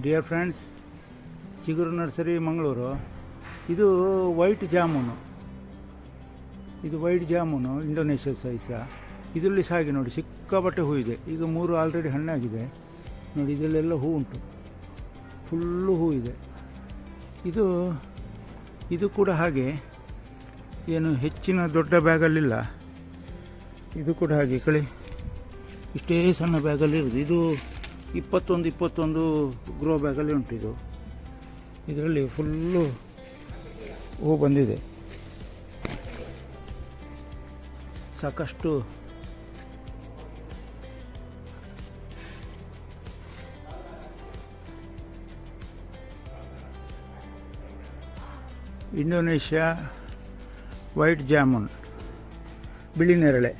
Dear friends, ಚಿಗುರು nursery Mangaluru. ಇದು white jamun, Indonesia ಸೈಜ. ಇದರಲ್ಲಿ ಸಾಗಿ ನೋಡಿ, ಸಿಕ್ಕಾಪಟ್ಟೆ ಹೂ ಇದೆ. ಈಗ 3 ಆಲ್ರೆಡಿ ಹಣ್ಣಾಗಿದೆ ನೋಡಿ. ಇದರಲ್ಲೆಲ್ಲ ಹೂ ಉಂಟು, ಫುಲ್ಲು ಹೂ ಇದೆ. ಇದು ಕೂಡ ಹಾಗೆ, ಏನು ಹೆಚ್ಚಿನ ದೊಡ್ಡ ಬ್ಯಾಗಲ್ಲಿಲ್ಲ. ಇದು ಕೂಡ ಹಾಗೆ ಇಷ್ಟೇ ಸಣ್ಣ ಬ್ಯಾಗಲ್ಲಿರೋದು. ಇದು 21 ಗ್ರೋ ಬ್ಯಾಗಲ್ಲಿ ಉಂಟು. ಇದರಲ್ಲಿ ಫುಲ್ಲು ಹೂ ಬಂದಿದೆ, ಸಾಕಷ್ಟು. ಇಂಡೋನೇಷ್ಯಾ ವೈಟ್ ಜಾಮೂನ್, ಬಿಳಿ ನೇರಳೆ.